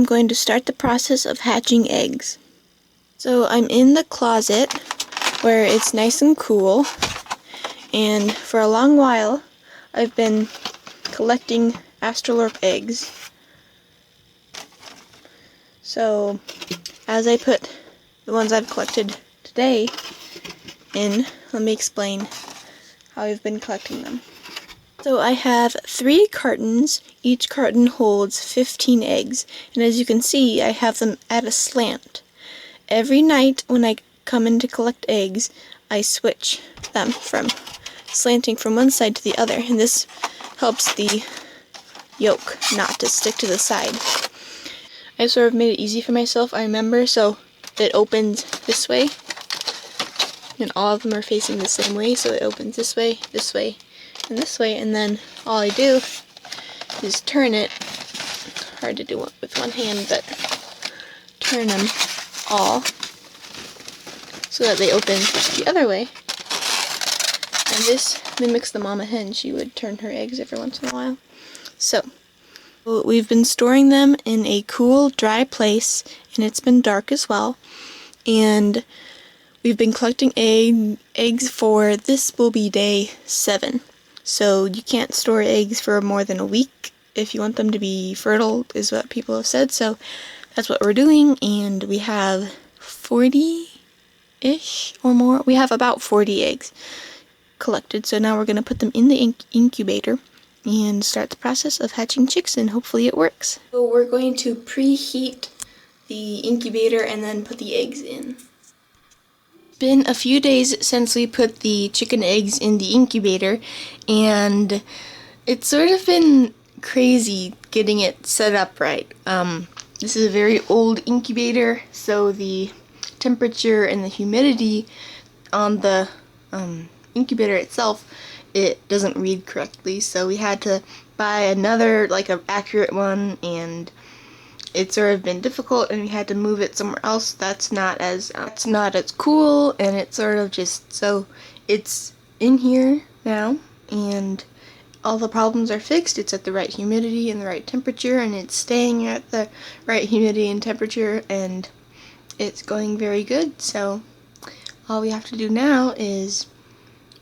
going to start the process of hatching eggs. So I'm in the closet where it's nice and cool, and for a long while I've been collecting Australorp eggs. So as I put the ones I've collected today in, let me explain how I've been collecting them. So I have 3 cartons. Each carton holds 15 eggs, and as you can see, I have them at a slant. Every night when I come in to collect eggs, I switch them from slanting from one side to the other, and this helps the yolk not to stick to the side. I sort of made it easy for myself, I remember, so it opens this way, and all of them are facing the same way, so it opens this way, and this way, and then all I do is turn it. Hard to do it with one hand, but turn them all so that they open the other way. And this mimics the mama hen. She would turn her eggs every once in a while. So we've been storing them in a cool, dry place, and it's been dark as well. And we've been collecting eggs for, this will be day 7. So you can't store eggs for more than a week if you want them to be fertile, is what people have said. So that's what we're doing, and we have 40-ish or more. We have about 40 eggs collected, so now we're going to put them in the incubator and start the process of hatching chicks, and hopefully it works. So we're going to preheat the incubator and then put the eggs in. Been a few days since we put the chicken eggs in the incubator, and it's sort of been crazy getting it set up right. This is a very old incubator, so the temperature and the humidity on the incubator itself, it doesn't read correctly, so we had to buy another, like, an accurate one, and it's sort of been difficult, and we had to move it somewhere else that's not as cool, and it's sort of just, so it's in here now, and all the problems are fixed. It's at the right humidity and the right temperature, and it's staying at the right humidity and temperature, and it's going very good. So all we have to do now is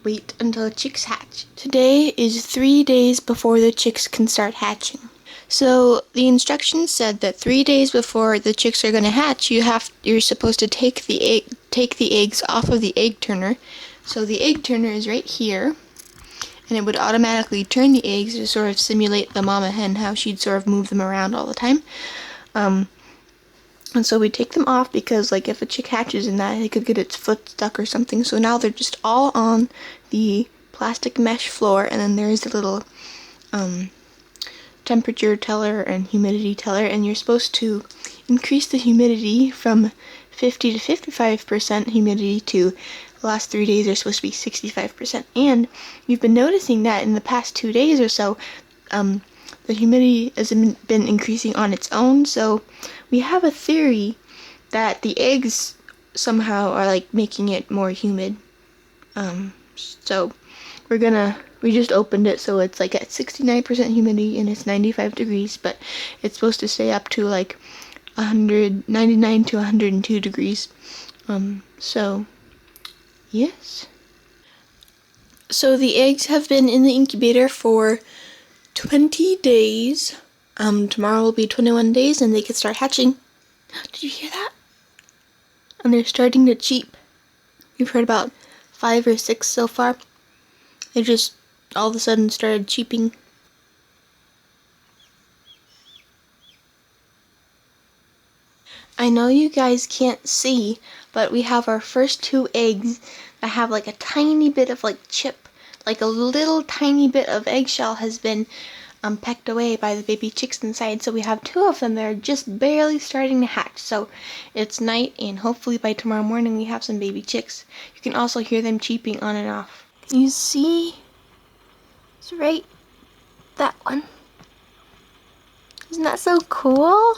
wait until the chicks hatch. Today is 3 days before the chicks can start hatching. So the instructions said that 3 days before the chicks are going to hatch, you're supposed to take the eggs off of the egg turner. So the egg turner is right here, and it would automatically turn the eggs to sort of simulate the mama hen, how she'd sort of move them around all the time. And so we take them off because, like, if a chick hatches in that, it could get its foot stuck or something. So now they're just all on the plastic mesh floor, and then there's a little temperature teller and humidity teller, and you're supposed to increase the humidity from 50 to 55% humidity to the last 3 days are supposed to be 65%. And you've been noticing that in the past 2 days or so, the humidity has been increasing on its own, so we have a theory that the eggs somehow are, like, making it more humid. So we just opened it, so it's like at 69% humidity and it's 95 degrees, but it's supposed to stay up to like 199 to 102 degrees. So yes. So the eggs have been in the incubator for 20 days. Tomorrow will be 21 days and they can start hatching. Did you hear that? And they're starting to cheep. We've heard about 5 or 6 so far. They just all of a sudden started cheeping. I know you guys can't see, but we have our first 2 eggs that have like a tiny bit of like chip, like a little tiny bit of eggshell has been pecked away by the baby chicks inside. So we have 2 of them that are just barely starting to hatch. So it's night, and hopefully by tomorrow morning we have some baby chicks. You can also hear them cheeping on and off. You see? It's right, that one. Isn't that so cool?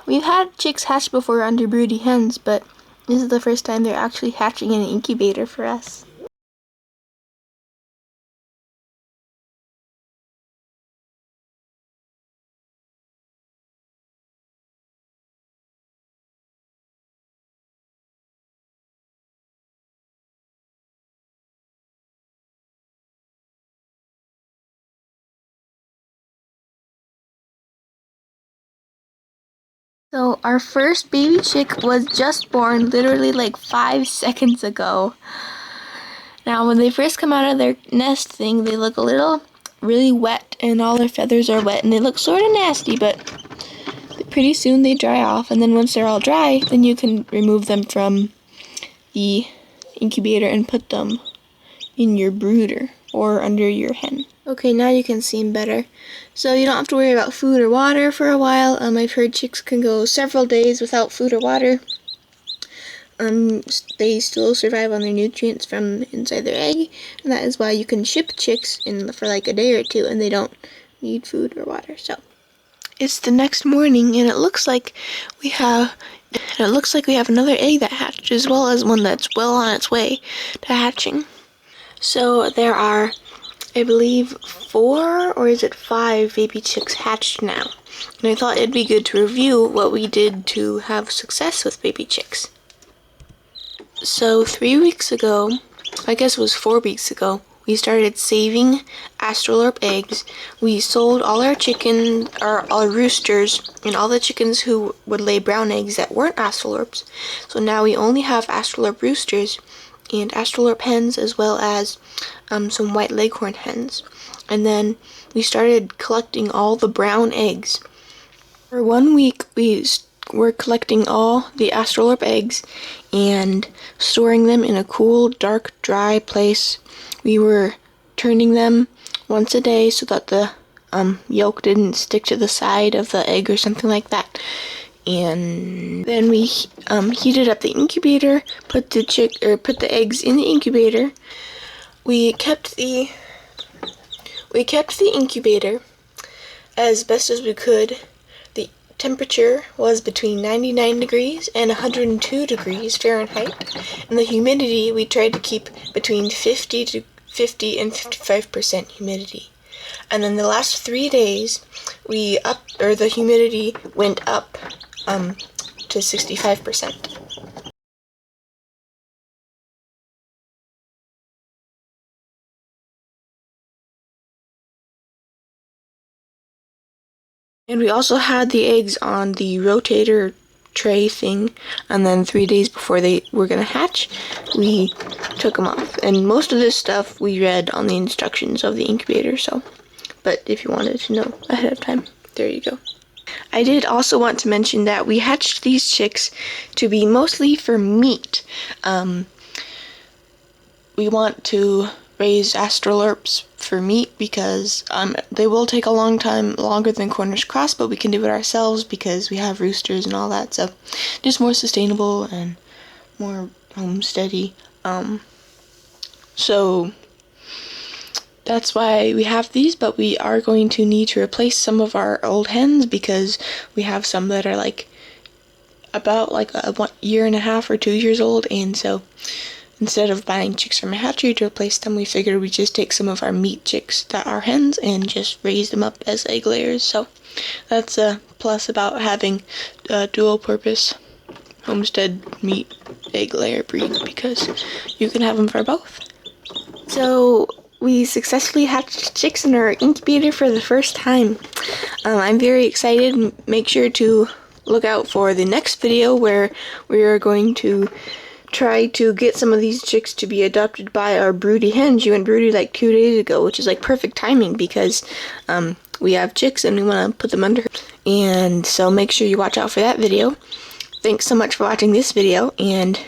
We've had chicks hatch before under broody hens, but this is the first time they're actually hatching in an incubator for us. So our first baby chick was just born literally like 5 seconds ago. Now when they first come out of their nest thing, they look a little really wet and all their feathers are wet and they look sort of nasty, but pretty soon they dry off, and then once they're all dry, then you can remove them from the incubator and put them in your brooder or under your hen. Okay, now you can see them better. So you don't have to worry about food or water for a while. I've heard chicks can go several days without food or water. They still survive on their nutrients from inside their egg, and that is why you can ship chicks in for like a day or two and they don't need food or water. So it's the next morning and it looks like we have another egg that hatched, as well as one that's well on its way to hatching. So there are, I believe, 4 or is it 5 baby chicks hatched now. And I thought it'd be good to review what we did to have success with baby chicks. So 3 weeks ago, I guess it was 4 weeks ago, we started saving Australorp eggs. We sold all our chickens, or our roosters, and all the chickens who would lay brown eggs that weren't Australorps. So now we only have Australorp roosters and Australorp hens, as well as some white leghorn hens. And then we started collecting all the brown eggs. For 1 week, we were collecting all the Australorp eggs and storing them in a cool, dark, dry place. We were turning them once a day so that the yolk didn't stick to the side of the egg or something like that. And then we heated up the incubator, put the eggs in the incubator. We kept the incubator as best as we could. The temperature was between 99 degrees and 102 degrees Fahrenheit, and the humidity we tried to keep between 50 and 55% humidity. And then the last 3 days, the humidity went up to 65%. And we also had the eggs on the rotator tray thing, and then 3 days before they were gonna hatch, we took them off. And most of this stuff we read on the instructions of the incubator, but if you wanted to know ahead of time, there you go. I did also want to mention that we hatched these chicks to be mostly for meat. We want to raise Australorps for meat because they will take a long time, longer than Cornish cross, but we can do it ourselves because we have roosters and all that, so just more sustainable and more homesteady. So that's why we have these, but we are going to need to replace some of our old hens because we have some that are about a year and a half or 2 years old, and so instead of buying chicks from a hatchery to replace them, we figured we'd just take some of our meat chicks that are hens and just raise them up as egg layers. So that's a plus about having a dual purpose homestead meat egg layer breed, because you can have them for both. So we successfully hatched chicks in our incubator for the first time. I'm very excited. Make sure to look out for the next video where we are going to try to get some of these chicks to be adopted by our broody hen. She went broody like 2 days ago, which is like perfect timing because we have chicks and we want to put them under her. And so make sure you watch out for that video. Thanks so much for watching this video, and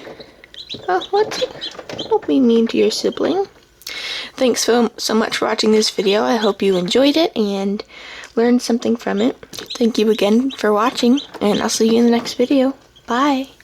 don't be mean to your sibling. Thanks so much for watching this video. I hope you enjoyed it and learned something from it. Thank you again for watching, and I'll see you in the next video. Bye!